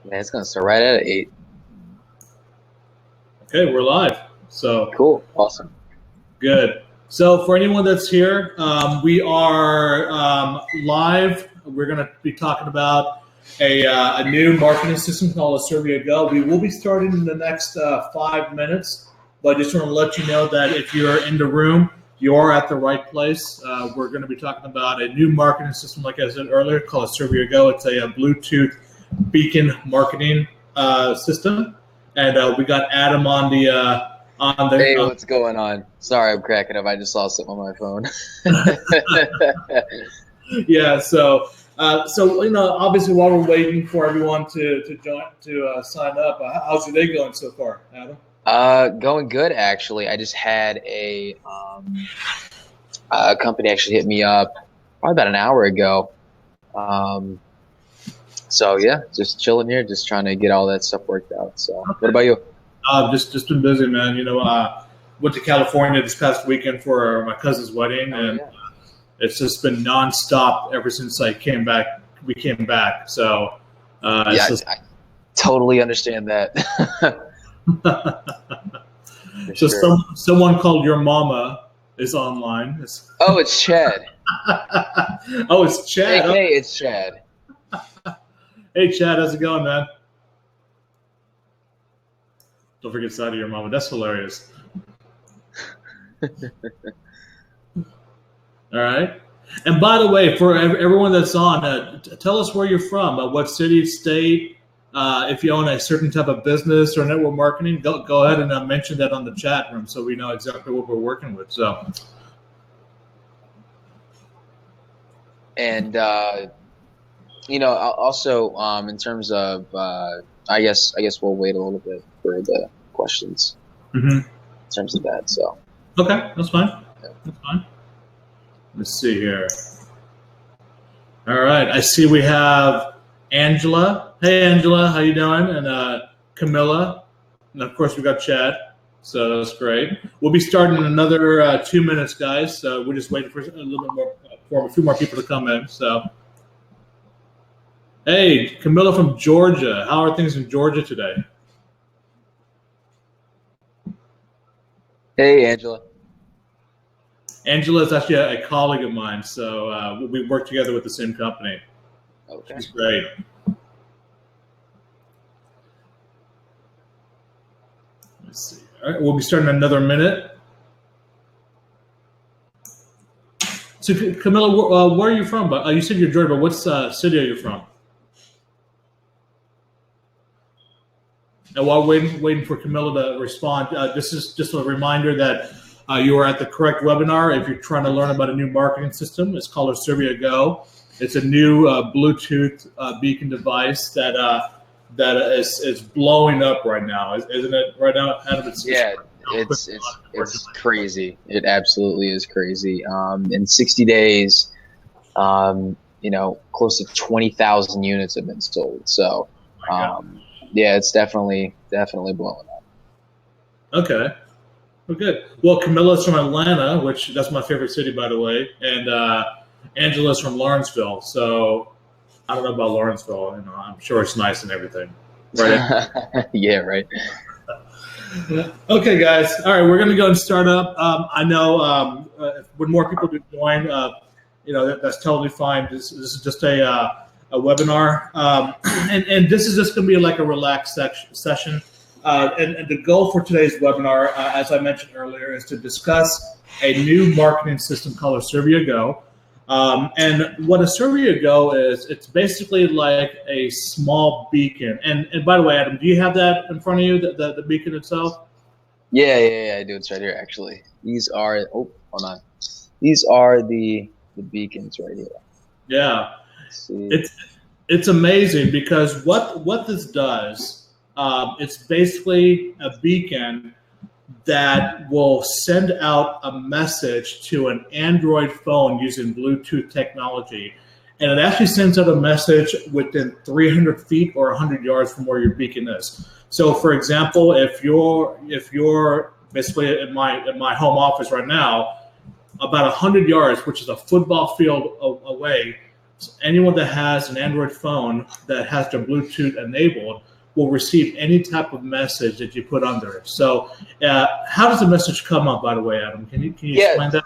Man, it's gonna start right at 8. Okay, we're live. So Cool, awesome. good. So for anyone that's here, we are live. We're going to be talking about a new marketing system called Asirvia Go. We will be starting in the next 5 minutes, but I just want to let you know that if you're in the room, you are at the right place. We're going to be talking about a new marketing system, like I said earlier, called Asirvia Go. It's a Bluetooth beacon marketing system, and we got Adam on the. Hey, what's going on? Sorry, I'm cracking up. I just saw something on my phone. Yeah, so obviously, while we're waiting for everyone to join to sign up, how's your day going so far, Adam? Going good actually. I just had a company actually hit me up probably about an hour ago. So yeah, just chilling here, just trying to get all that stuff worked out. So, what about you? Just been busy, man. Went to California this past weekend for my cousin's wedding, and Yeah. it's just been nonstop ever since I came back. We came back, so Yeah, I totally understand that. For so sure. someone called your mama is online. Oh, it's Chad. Oh, it's Chad. Hey, it's Chad. Hey, Chad, how's it going, man? Don't forget side of your mama. That's hilarious. All right. And by the way, for everyone that's on, tell us where you're from. What city, state, if you own a certain type of business or network marketing, go ahead and mention that on the chat room so we know exactly what we're working with. So, And also in terms of I guess we'll wait a little bit for the questions in terms of that. So okay, that's fine. yeah. That's fine. Let's see here. All right, I see we have Angela. Hey, Angela, how you doing? And Camilla, and of course we got Chad. So that's great. We'll be starting in another 2 minutes, guys. So we're just waiting for a little bit more, for a few more people to come in. So, hey, Camilla from Georgia. How are things in Georgia today? Hey, Angela. Angela is actually a colleague of mine, so we work together with the same company. Okay. She's great. Let's see. All right, we'll be starting in another minute. So, Camilla, where are you from? But you said you're Georgia, but what city are you from? And while waiting for Camilla to respond, this is just a reminder that you are at the correct webinar. If you're trying to learn about a new marketing system, it's called Asirvia Go. It's a new Bluetooth beacon device that is blowing up right now, isn't it? Right now, Adam, It's crazy. It absolutely is crazy. In 60 days, close to 20,000 units have been sold. So, yeah, it's definitely blowing up. Okay. Well, good. Well, Camilla's from Atlanta, which that's my favorite city, by the way, and Angela's from Lawrenceville. So I don't know about Lawrenceville. I'm sure it's nice and everything. Right? Yeah, right. Okay, guys. All right, we're going to go and start up. I know when more people do join, that's totally fine. This is just a webinar, and this is just going to be like a relaxed session. And the goal for today's webinar, as I mentioned earlier, is to discuss a new marketing system called Asirvia Go. And what Asirvia Go is, it's basically like a small beacon. And by the way, Adam, do you have that in front of you, the beacon itself? Yeah, I do. It's right here, actually. These are, hold on. These are the beacons right here. Yeah. It's amazing because what this does, it's basically a beacon that will send out a message to an Android phone using Bluetooth technology. And it actually sends out a message within 300 feet or 100 yards from where your beacon is. So, for example, if you're basically in my home office right now, about 100 yards, which is a football field away, anyone that has an Android phone that has their Bluetooth enabled will receive any type of message that you put under it. So how does the message come up, by the way, Adam? Can you explain that?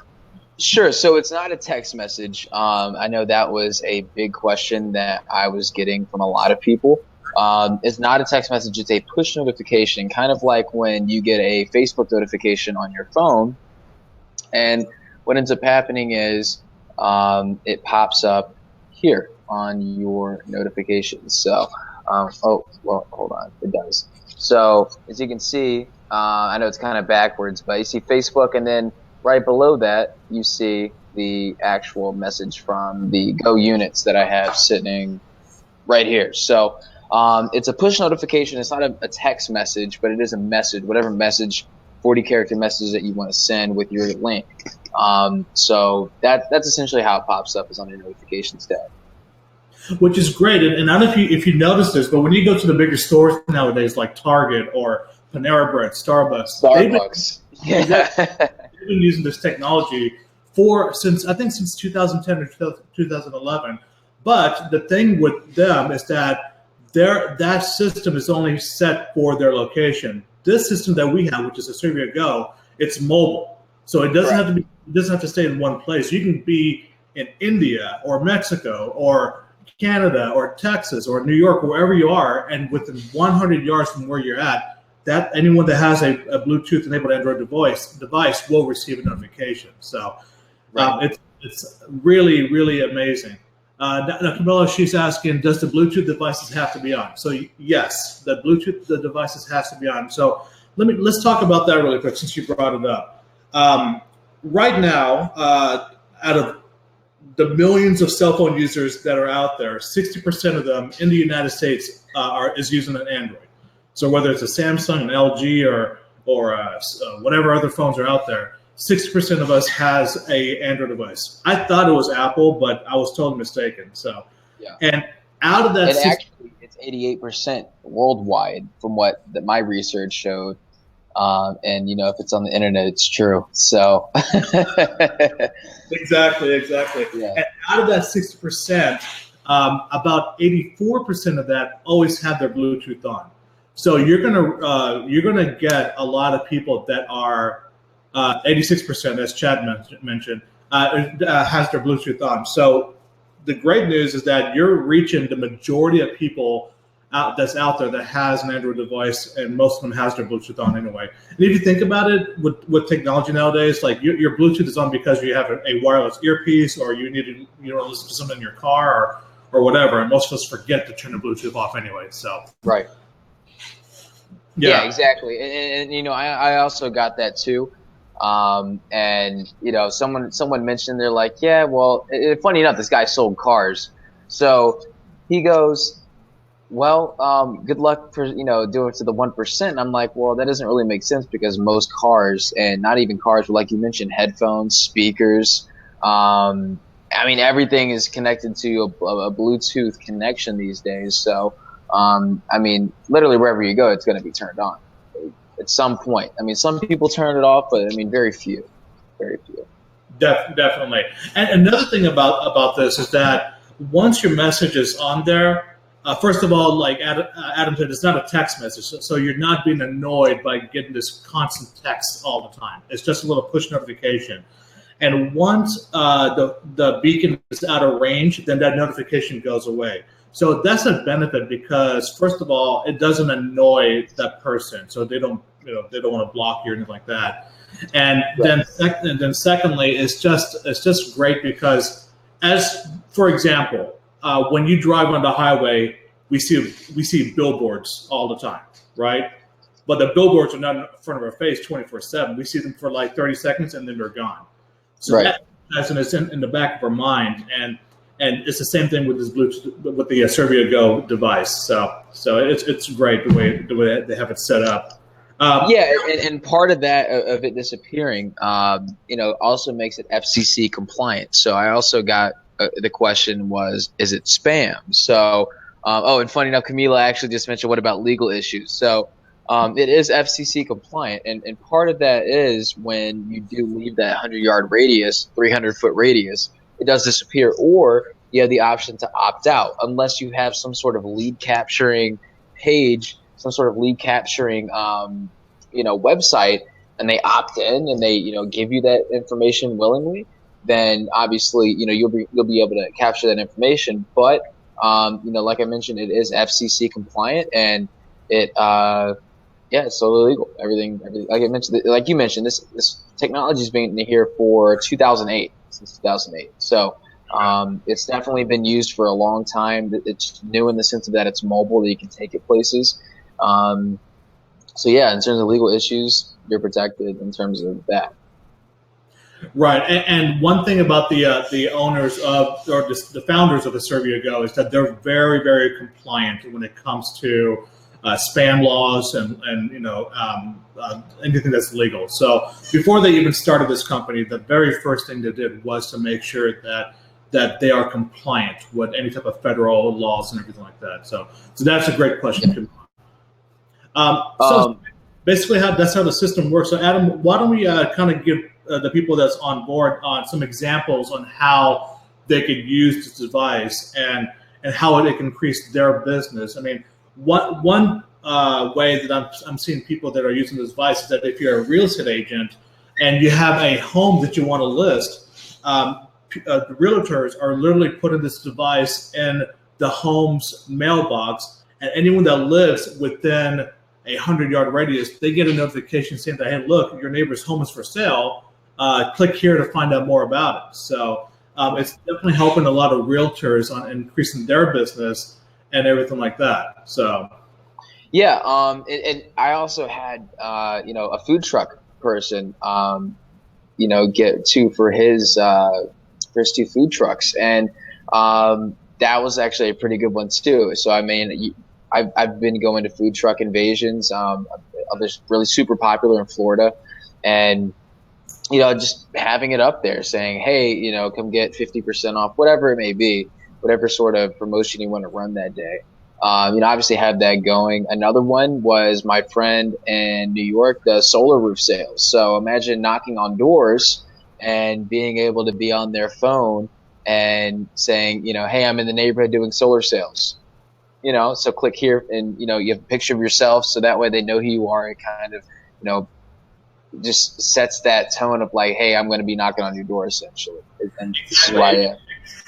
Sure. So it's not a text message. I know that was a big question that I was getting from a lot of people. It's not a text message. It's a push notification, kind of like when you get a Facebook notification on your phone. And what ends up happening is it pops up here on your notifications. So, oh, well, hold on. It does. So as you can see, I know it's kind of backwards, but you see Facebook, and then right below that, you see the actual message from the Go units that I have sitting right here. So it's a push notification. It's not a text message, but it is a message, whatever message, 40-character message that you want to send with your link. So that's essentially how it pops up, is on your notifications tab. Which is great. And I don't know if you noticed this, but when you go to the bigger stores nowadays, like Target or Panera Bread, Starbucks, they've been using this technology since 2010 or 2011. But the thing with them is that that system is only set for their location. This system that we have, which is Asirvia Go, it's mobile, so it doesn't have to stay in one place. You can be in India or Mexico or Canada or Texas or New York, wherever you are, and within 100 yards from where you're at, that anyone that has a Bluetooth enabled Android device will receive a notification. So it's really, really amazing. Now, Camilla, she's asking, does the Bluetooth devices have to be on? So yes, the devices has to be on. So let's talk about that really quick, since you brought it up. Right now, out of the millions of cell phone users that are out there, 60% of them in the United States is using an Android. So whether it's a Samsung, an LG, or whatever other phones are out there, 60% of us has a Android device. I thought it was Apple, but I was totally mistaken. So, and out of that, actually, it's 88% worldwide from what my research showed. And if it's on the internet, it's true. So exactly. Yeah. And out of that 60%, about 84% of that always have their Bluetooth on. So you're gonna get a lot of people that are 86%, as Chad mentioned, has their Bluetooth on. So the great news is that you're reaching the majority of people that's out there that has an Android device, and most of them has their Bluetooth on anyway. And if you think about it, with technology nowadays, like your Bluetooth is on because you have a wireless earpiece, or you need to listen to something in your car or whatever. And most of us forget to turn the Bluetooth off anyway. So right. Yeah, exactly. And I also got that too. And someone mentioned, they're like, yeah, well, funny enough, this guy sold cars. So he goes, well, good luck for, doing it to the 1%. And I'm like, well, that doesn't really make sense, because most cars, and not even cars, but like you mentioned, headphones, speakers, everything is connected to a Bluetooth connection these days. So, literally wherever you go, it's going to be turned on at some point. Some people turn it off, but very few. Definitely. And another thing about this is that once your message is on there, first of all, like Adam said, it's not a text message, so you're not being annoyed by getting this constant text all the time. It's just a little push notification. And once the beacon is out of range, then that notification goes away. So that's a benefit, because first of all, it doesn't annoy that person, so they don't want to block you or anything like that. And then secondly, it's just great because, as for example, when you drive on the highway, we see billboards all the time, right? But the billboards are not in front of our face 24/7. We see them for like 30 seconds and then they're gone. So that's in the back of our mind, and it's the same thing with this Bluetooth, with the Asirvia Go device. So it's great the way they have it set up. And part of that, of it disappearing, also makes it FCC compliant. So I also got the question was, is it spam? So, and funny enough, Camila actually just mentioned, what about legal issues? So it is FCC compliant. And part of that is when you do leave that 100-yard radius, 300-foot radius, it does disappear. Or you have the option to opt out unless you have some sort of lead capturing page, some sort of lead capturing, website, and they opt in and they, give you that information willingly. Then obviously, you'll be able to capture that information. But, like I mentioned, it is FCC compliant, and it, yeah, it's totally legal. Everything, like you mentioned, this technology has been here for 2008, since 2008. So it's definitely been used for a long time. It's new in the sense of that it's mobile, that you can take it places. So yeah, in terms of legal issues, you're protected in terms of that. Right, and one thing about the owners of, or the founders of Asirvia Go, is that they're very, very compliant when it comes to spam laws and anything that's legal. So before they even started this company, the very first thing they did was to make sure that they are compliant with any type of federal laws and everything like that. So that's a great question. So basically, that's how the system works. So Adam, why don't we kind of give the people that's on board on some examples on how they could use this device and how it can increase their business. I mean, one way that I'm seeing people that are using this device is that if you're a real estate agent and you have a home that you want to list, the realtors are literally putting this device in the home's mailbox, and anyone that lives within a 100-yard radius, they get a notification saying that, hey, look, your neighbor's home is for sale. Click here to find out more about it. So it's definitely helping a lot of realtors on increasing their business and everything like that. So yeah, and I also had a food truck person get two for his two food trucks, and that was actually a pretty good one too. So I mean, I've been going to food truck invasions. They're really super popular in Florida, and just having it up there saying, hey, come get 50% off, whatever it may be, whatever sort of promotion you want to run that day. Obviously have that going. Another one was my friend in New York does solar roof sales. So imagine knocking on doors and being able to be on their phone and saying, hey, I'm in the neighborhood doing solar sales. So click here, and you have a picture of yourself, so that way they know who you are. It kind of, just sets that tone of like, hey, I'm going to be knocking on your door essentially, and this is who I am.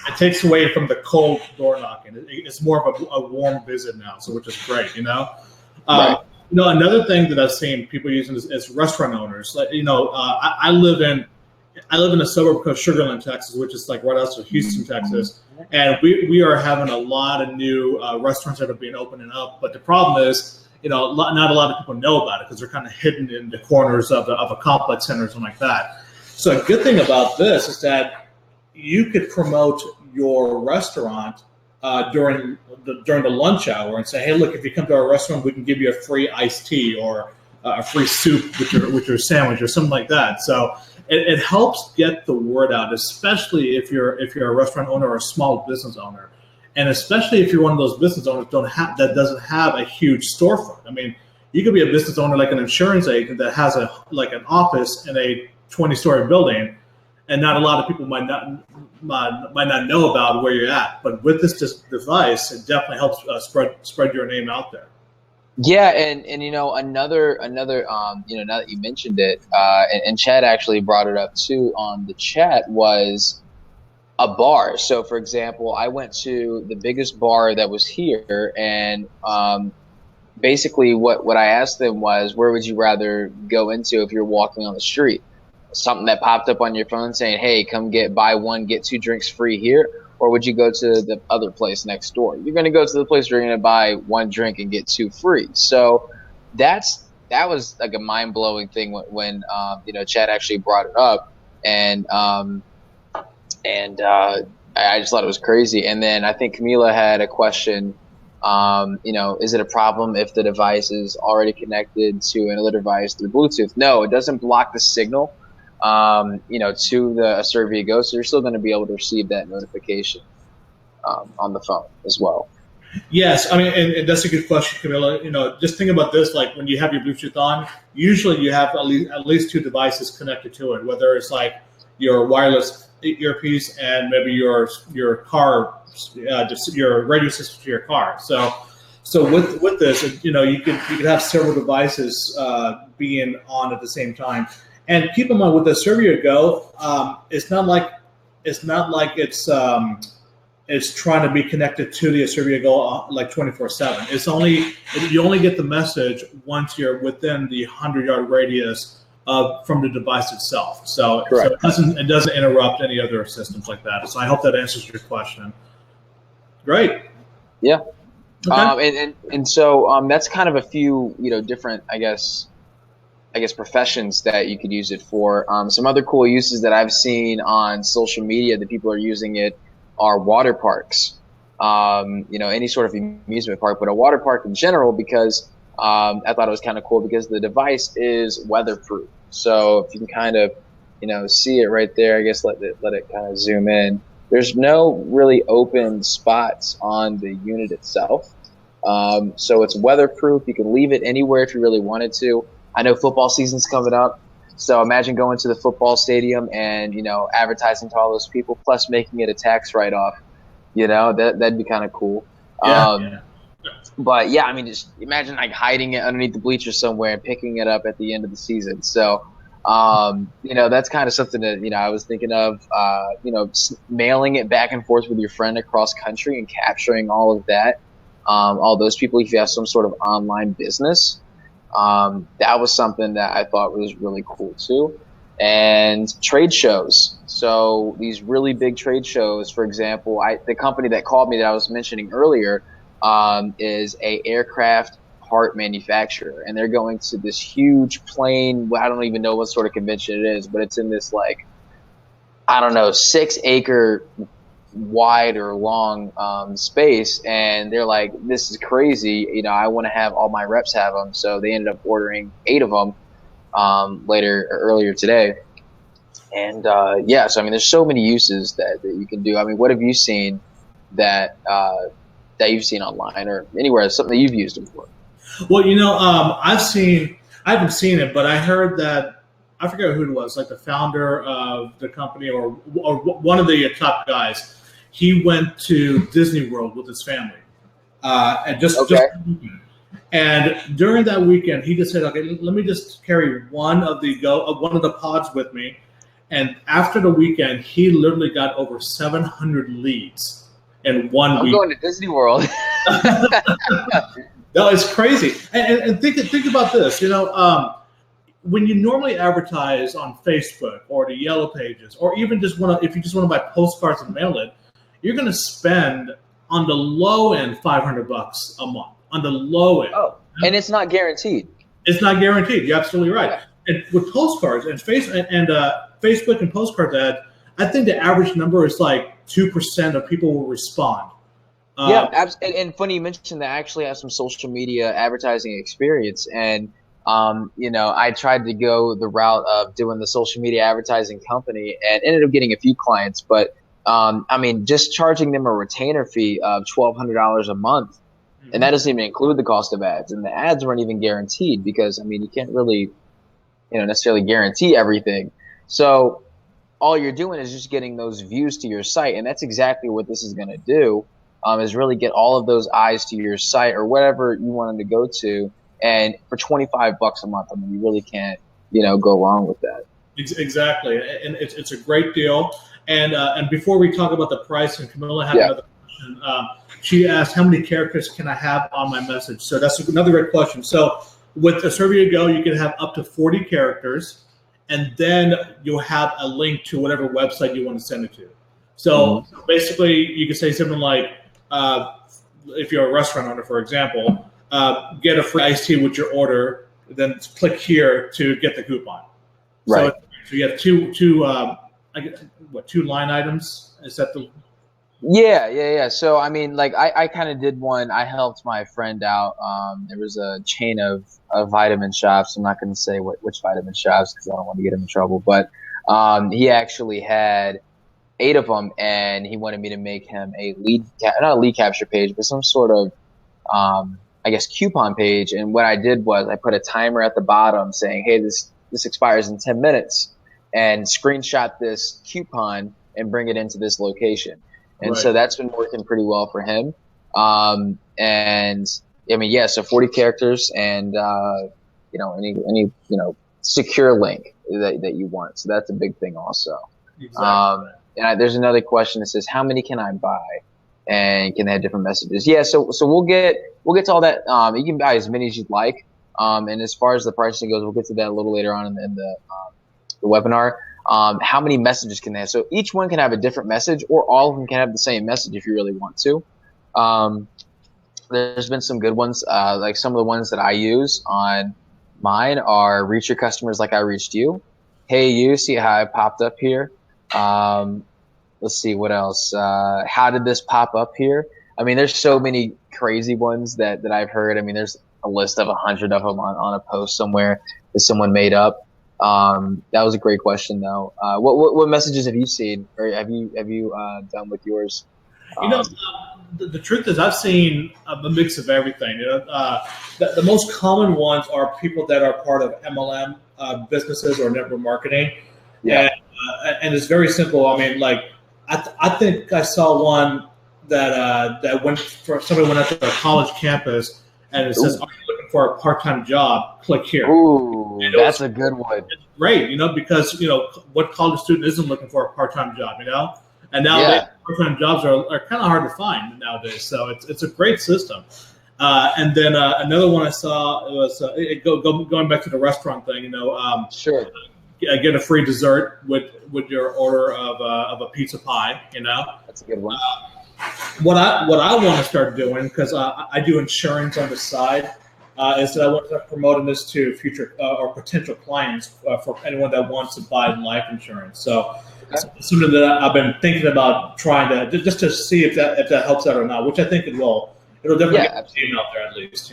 It takes away from the cold door knocking. It's more of a warm visit now, so which is great. Right. Another thing that I've seen people using is restaurant owners. Like, I live in a suburb called Sugar Land, Texas, which is like right outside of Houston, Texas, and we are having a lot of new restaurants that are being opening up. But the problem is, not a lot of people know about it because they're kind of hidden in the corners of a complex center or something like that. So a good thing about this is that you could promote your restaurant during the lunch hour and say, hey, look, if you come to our restaurant, we can give you a free iced tea or a free soup with your sandwich or something like that. So it helps get the word out, especially if you're a restaurant owner or a small business owner. And especially if you're one of those business owners that doesn't have a huge storefront. I mean, you could be a business owner like an insurance agent that has an office in a 20-story building, and not a lot of people might not know about where you're at. But with this device, it definitely helps spread your name out there. Yeah, and another now that you mentioned it, and Chad actually brought it up too on the chat, was a bar. So for example, I went to the biggest bar that was here, and basically what I asked them was, where would you rather go into if you're walking on the street? Something that popped up on your phone saying, hey, come buy one, get two drinks free here, or would you go to the other place next door? You're going to go to the place where you're going to buy one drink and get two free. So that was like a mind-blowing thing when Chad actually brought it up, and I just thought it was crazy. And then I think Camila had a question, is it a problem if the device is already connected to another device through Bluetooth? No, it doesn't block the signal, to the Asirvia Go, so you're still going to be able to receive that notification on the phone as well. Yes, I mean, and that's a good question, Camila. Just think about this: like when you have your Bluetooth on, usually you have at least two devices connected to it, whether it's like your wireless earpiece and maybe your car, just your radio system to your car. So with this, you could have several devices being on at the same time. And keep in mind with the Asirvia Go, it's not like it's trying to be connected to the Asirvia Go like 24/7. It's only you only get the message once you're within the 100-yard radius from the device itself. So it doesn't interrupt any other systems like that. So I hope that answers your question. Great. Yeah. Okay. And so that's kind of a few different I guess professions that you could use it for. Some other cool uses that I've seen on social media that people are using it are water parks. Any sort of amusement park, but a water park in general because I thought it was kind of cool because the device is weatherproof. So if you can kind of see it right there, I guess let it kind of zoom in. There's no really open spots on the unit itself. So it's weatherproof. You can leave it anywhere if you really wanted to. I know football season's coming up. So imagine going to the football stadium and, advertising to all those people, plus making it a tax write-off. That'd be kind of cool. Yeah. But yeah, I mean, just imagine like hiding it underneath the bleachers somewhere and picking it up at the end of the season. So, that's kind of something that, I was thinking of, mailing it back and forth with your friend across country and capturing all of that. All those people, if you have some sort of online business, that was something that I thought was really cool too. And trade shows. So these really big trade shows, for example, the company that called me that I was mentioning earlier, is a aircraft part manufacturer, and they're going to this huge plane. I don't even know what sort of convention it is, but it's in this 6-acre wide or long space, and they're like, this is crazy, I want to have all my reps have them. So they ended up ordering 8 of them earlier today. And so I mean there's so many uses that you can do. I mean, what have you seen that you've seen online or anywhere, something that you've used them for? Well, I haven't seen it, but I heard that, I forget who it was, like the founder of the company or one of the top guys. He went to Disney World with his family, and during that weekend, he just said, "Okay, let me just carry one of the pods with me." And after the weekend, he literally got over 700 leads in 1 week. I'm going to Disney World. No, it's crazy. And think about this. When you normally advertise on Facebook or the Yellow Pages, or even if you just want to buy postcards and mail it, you're going to spend on the low end $500 a month. On the low end. Oh, and it's not guaranteed. It's not guaranteed. You're absolutely right. Yeah. And with postcards and Facebook and postcard ad, I think the average number is like 2% of people will respond. And funny you mentioned that. I actually have some social media advertising experience, and I tried to go the route of doing the social media advertising company and ended up getting a few clients, but I mean, just charging them a retainer fee of $1,200 a month, and that doesn't even include the cost of ads, and the ads weren't even guaranteed because I mean you can't really necessarily guarantee everything. So all you're doing is just getting those views to your site, and that's exactly what this is going to do. Is really get all of those eyes to your site or whatever you want them to go to, and for $25 a month, I mean, you really can't, go wrong with that. Exactly, and it's a great deal. And before we talk about the price, and Camilla had another question. She asked, how many characters can I have on my message? So that's another great question. So with Asirvia Go, you can have up to 40 characters, and then you'll have a link to whatever website you want to send it to. So basically, you can say something like, if you're a restaurant owner, for example, get a free iced tea with your order, then click here to get the coupon. Right. So you have two line items? Is that the? Yeah. So I mean, like I kind of did one. I helped my friend out. There was a chain of vitamin shops. I'm not going to say which vitamin shops because I don't want to get him in trouble. But he actually had 8 of them, and he wanted me to make him a not a lead capture page, but some sort of I guess coupon page. And what I did was I put a timer at the bottom saying, hey, this expires in 10 minutes. and screenshot this coupon and bring it into this location. And Right. so that's been working pretty well for him. And I mean, yeah, so 40 characters and, any secure link that you want. So that's a big thing also. Exactly. And there's another question that says, how many can I buy? And can they have different messages? Yeah. So we'll get to all that. You can buy as many as you'd like. And as far as the pricing goes, we'll get to that a little later on in the webinar. How many messages can they have? So each one can have a different message, or all of them can have the same message if you really want to. There's been some good ones. Like some of the ones that I use on mine are reach your customers like I reached you. Hey, you see how I popped up here? Let's see what else. How did this pop up here? I mean, there's so many crazy ones that I've heard. I mean, there's a list of 100 of them on a post somewhere that someone made up. That was a great question, though. What messages have you seen, or have you done with yours? The truth is, I've seen a mix of everything. The most common ones are people that are part of MLM businesses or network marketing, Yeah. and it's very simple. I mean, like I think I saw one that went for somebody went out to a college campus and it says, "Are you looking for a part-time job? Click here." Ooh, that's a good one. It's great, because what college student isn't looking for a part-time job, And nowadays, part-time jobs are kind of hard to find nowadays. So it's a great system. And then another one I saw was going back to the restaurant thing. Sure. Get a free dessert with your order of a pizza pie. That's a good one. What I want to start doing, because I do insurance on the side, is that I want to start promoting this to future or potential clients for anyone that wants to buy life insurance. So it's something that I've been thinking about trying to just to see if that helps out or not, which I think it will. It'll definitely get the name out there at least,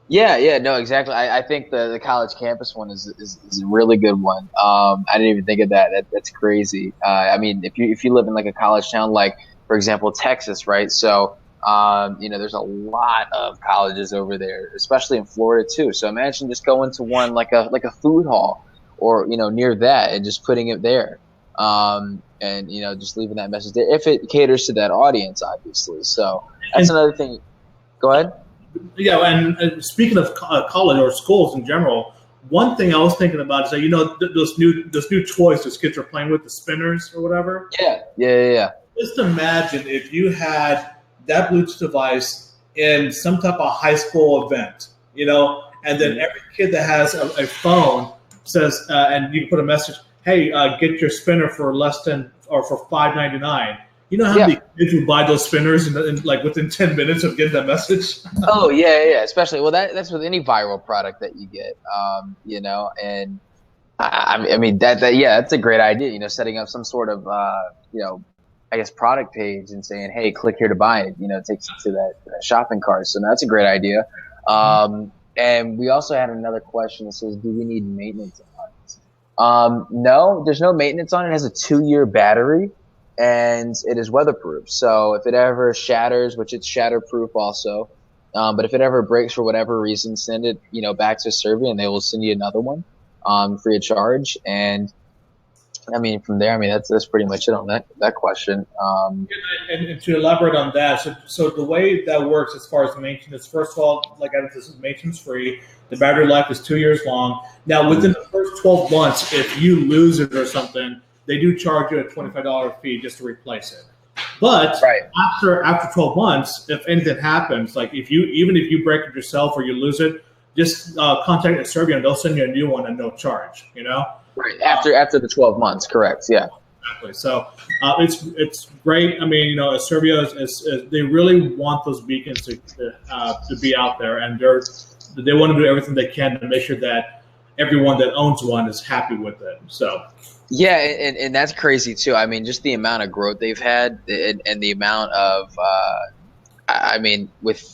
Yeah, no, exactly. I think the college campus one is a really good one. I didn't even think of that. That's crazy. I mean, if you live in like a college town, like for example Texas, right? So there's a lot of colleges over there, especially in Florida too. So imagine just going to one like a food hall or near that and just putting it there, and just leaving that message there if it caters to that audience, obviously. So that's another thing. Go ahead. Yeah, and speaking of college or schools in general, one thing I was thinking about is that those new toys those kids are playing with, the spinners or whatever. Yeah. Just imagine if you had that Bluetooth device in some type of high school event, and then every kid that has a phone says, and you can put a message, "Hey, get your spinner for less than or for $5.99." You know how many kids would buy those spinners in like within 10 minutes of getting that message? Oh yeah. Especially that's with any viral product that you get, and I mean that's a great idea. Setting up some sort of I guess product page and saying, hey, click here to buy it. It takes you to that shopping cart. So that's a great idea. And we also had another question that says, do we need maintenance on it? No, there's no maintenance on it. It has a 2-year battery. And it is weatherproof. So if it ever shatters, which it's shatterproof also, but if it ever breaks for whatever reason, send it, back to Asirvia and they will send you another one, free of charge. And I mean, from there, I mean, that's pretty much it on that question. And to elaborate on that, so the way that works as far as maintenance, first of all, like I said, this is maintenance free. The battery life is 2 years long. Now, within the first 12 months, if you lose it or something, they do charge you a $25 fee just to replace it. But after 12 months, if anything happens, like even if you break it yourself or you lose it, just contact Asirvia and they'll send you a new one at no charge. Right after the 12 months, correct? Yeah. Exactly. So it's great. I mean, Asirvia is they really want those beacons to be out there, and they want to do everything they can to make sure that everyone that owns one is happy with it. So. Yeah, and that's crazy too. I mean, just the amount of growth they've had, and the amount of, I mean, I just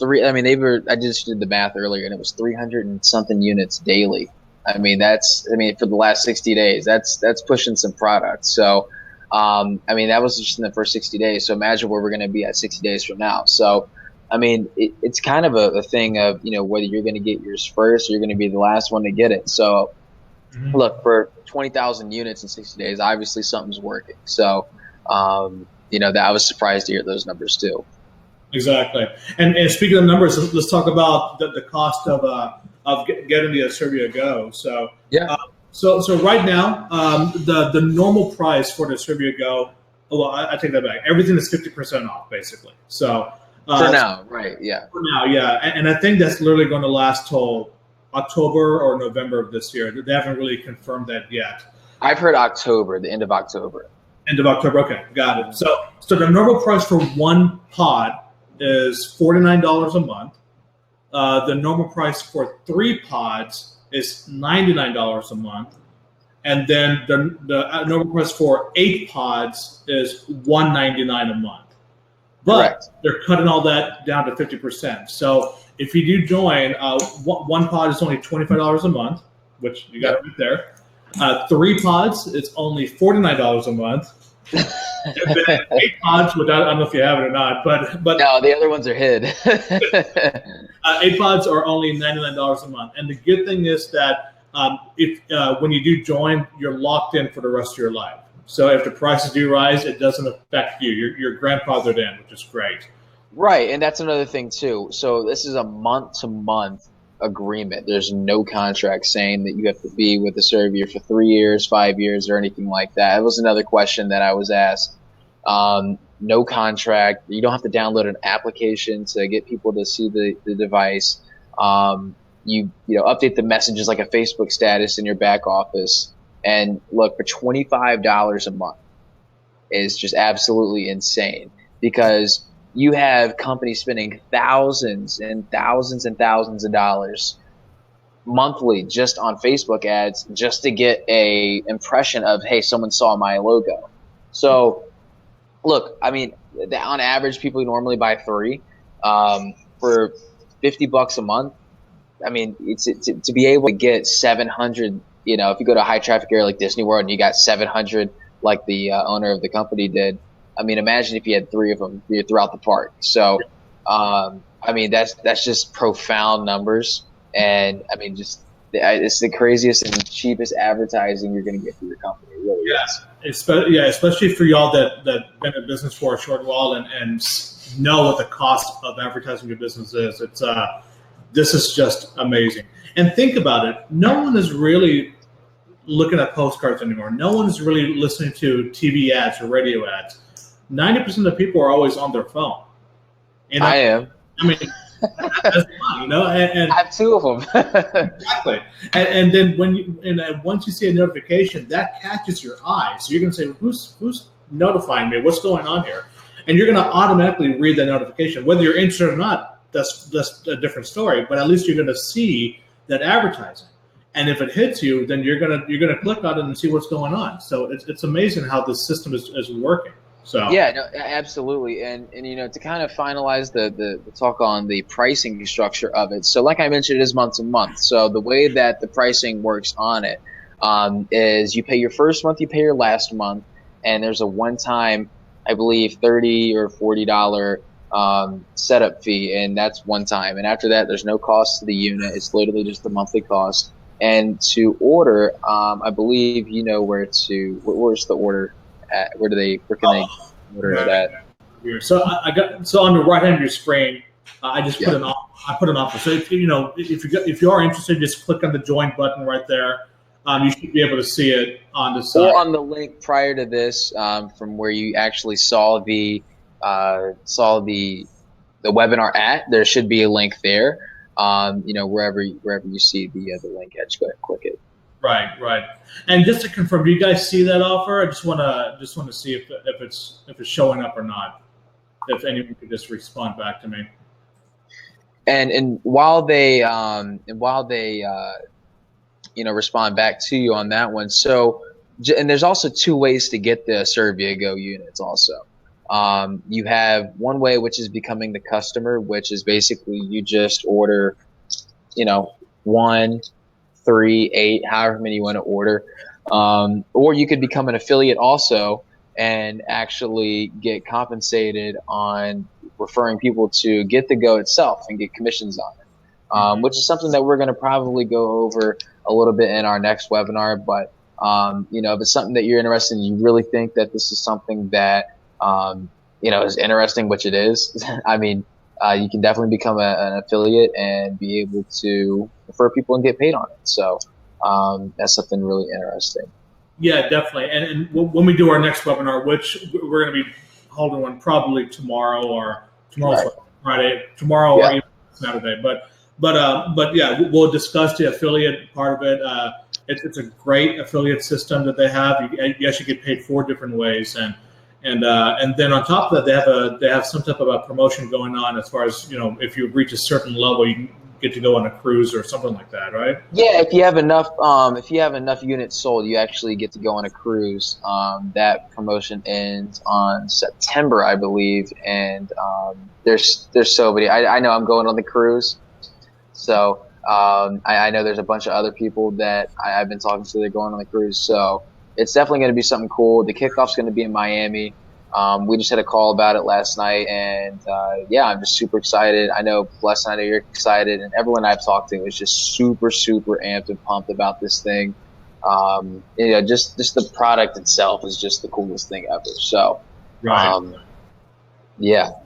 did the math earlier, and it was 300 and something units daily. I mean, for the last 60 days, that's pushing some product. So, I mean, that was just in the first 60 days. So imagine where we're going to be at 60 days from now. So, I mean, it's kind of a thing of, whether you're going to get yours first or you're going to be the last one to get it. So, Mhm. look, for 20,000 units in 60 days, obviously something's working. So, that I was surprised to hear those numbers too. Exactly. And speaking of numbers, let's talk about the cost of getting the Asirvia Go. Yeah. Uh, so right now, the normal price for the Asirvia Go, well, I take that back. Everything is 50% off, basically. For Uh, now, right? Yeah. for now, yeah, and I think that's literally going to last till October or November of this year. They haven't really confirmed that yet. I've heard October, the end of October. End of October. Okay, got it. Mhm. So the normal price for one pod is $49 a month. The normal price for 3 pods is $99 a month, and then the normal price for 8 pods is $199 a month. But Correct. they're cutting all that down to 50%. So if you do join, one pod is only $25 a month, which you got Yep. it right there. 3 pods, it's only $49 a month. And then 8 pods, which I don't know if you have it or not, but No, the other ones are hid. 8 pods are only $99 a month. And the good thing is that if when you do join, you're locked in for the rest of your life. So if the prices do rise, it doesn't affect you. You're grandfathered in, which is great. Right, and that's another thing too. So this is a month-to-month agreement. There's no contract saying that you have to be with the surveyor for 3 years, 5 years, or anything like that. That was another question that I was asked. No contract. You don't have to download an application to get people to see the device. You update the messages like a Facebook status in your back office. And look, for $25 a month is just absolutely insane because you have companies spending thousands and thousands and thousands of dollars monthly just on Facebook ads just to get a impression of, hey, someone saw my logo. So look, I mean, on average, people normally buy three for $50 a month. I mean, it's to be able to get 700. If you go to a high traffic area like Disney World and you got 700, like the owner of the company did. I mean, imagine if you had three of them throughout the park. So, I mean, that's just profound numbers, and I mean, just it's the craziest and cheapest advertising you're going to get for your company. It really is. Especially for y'all that been in business for a short while and know what the cost of advertising your business is. This is just amazing. And think about it. No one is really looking at postcards anymore. No one is really listening to TV ads or radio ads. 90% of people are always on their phone. I am. I mean, that's fun, and I have two of them. exactly. And then once you see a notification, that catches your eye. So you're going to say, "Who's notifying me? What's going on here?" And you're going to automatically read that notification, whether you're interested or not. That's a different story. But at least you're going to see that advertising. And if it hits you, then you're gonna click on it and see what's going on. So it's amazing how this system is working. So Yeah, no, absolutely. And to kind of finalize the talk on the pricing structure of it. So like I mentioned, it is month to month. So the way that the pricing works on it is you pay your first month, you pay your last month, and there's a one-time, I believe, $30 or $40 setup fee, and that's one time. And after that, there's no cost to the unit. It's literally just the monthly cost. And to order, I believe where's the order at? Where can they order it at? So I got on the right hand of your screen. I just Yeah. put an offer. So if you are interested, just click on the join button right there. You should be able to see it on the side. Or on the link prior to this, from where you actually saw the the webinar at, there should be a link there. Wherever you see the link at, just go ahead and click it. Right. And just to confirm, do you guys see that offer? I just want to see if it's showing up or not. If anyone could just respond back to me. And while they respond back to you on that one. So, and there's also two ways to get the Asirvia Go units also. You have one way, which is becoming the customer, which is basically you just order, 1, 3, 8, however many you want to order. Or you could become an affiliate also and actually get compensated on referring people to get the Go itself and get commissions on it, which is something that we're going to probably go over a little bit in our next webinar. But if it's something that you're interested in, you really think that this is something that is interesting, which it is. I mean, you can definitely become an affiliate and be able to refer people and get paid on it. So that's something really interesting. Yeah, definitely. And when we do our next webinar, which we're going to be holding one probably tomorrow or tomorrow's Right. Friday, tomorrow or even Saturday. But yeah, we'll discuss the affiliate part of it. It's a great affiliate system that they have. You actually get paid 4 different ways, and then on top of that, they have some type of a promotion going on as far as if you reach a certain level, you can get to go on a cruise or something like that, right? Yeah, if you have enough units sold, you actually get to go on a cruise. That promotion ends on September, I believe, and there's so many. I know I'm going on the cruise, so I know there's a bunch of other people that I've been talking to that are going on the cruise. So it's definitely going to be something cool. The kickoff's going to be in Miami. We just had a call about it last night, and I'm just super excited. I know Blesson, I know you're excited, and everyone I've talked to is just super, super amped and pumped about this thing. Just the product itself is just the coolest thing ever. So, Right.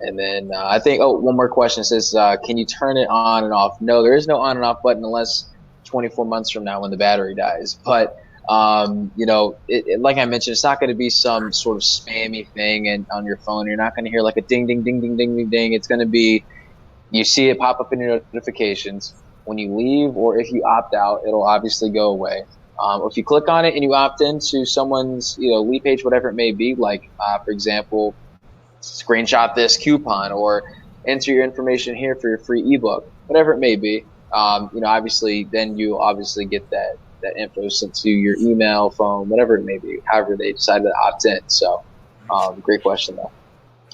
And then I think, one more question says, can you turn it on and off? No, there is no on and off button unless 24 months from now when the battery dies. But like I mentioned, it's not going to be some sort of spammy thing and on your phone. You're not going to hear like a ding, ding, ding, ding, ding, ding, ding. It's going to be, you see it pop up in your notifications. When you leave or if you opt out, it'll obviously go away. If you click on it and you opt into someone's, lead page, whatever it may be, like, for example, screenshot this coupon or enter your information here for your free ebook, whatever it may be. Obviously, then you obviously get that info sent to your email, phone, whatever it may be, however they decide to opt in. So, great question though.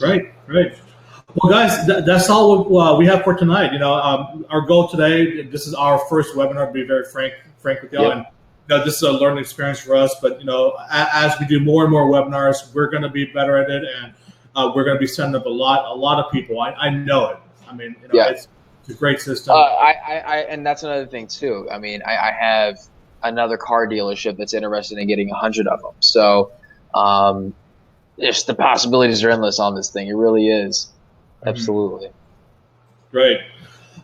Right. Well, guys, that's all we have for tonight. Our goal today, this is our first webinar, to be very frank with y'all. Yep. And this is a learning experience for us, but as we do more and more webinars, we're going to be better at it, and we're going to be sending up a lot of people. I know it. I mean, it's a great system. And that's another thing too. I mean, I have another car dealership that's interested in getting 100 of them. So, just the possibilities are endless on this thing. It really is. Absolutely. Great.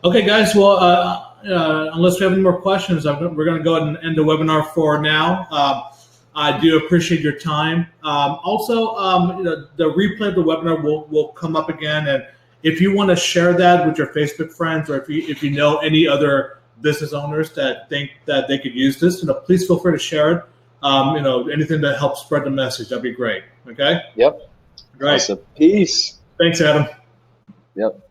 Okay, guys. Well, unless we have any more questions, we're going to go ahead and end the webinar for now. I do appreciate your time. Also, the replay of the webinar will come up again, and if you want to share that with your Facebook friends, or if you know any other business owners that think that they could use this, please feel free to share it. Anything that helps spread the message, that'd be great. Okay. Yep. Great. Awesome. Peace. Thanks, Adam. Yep.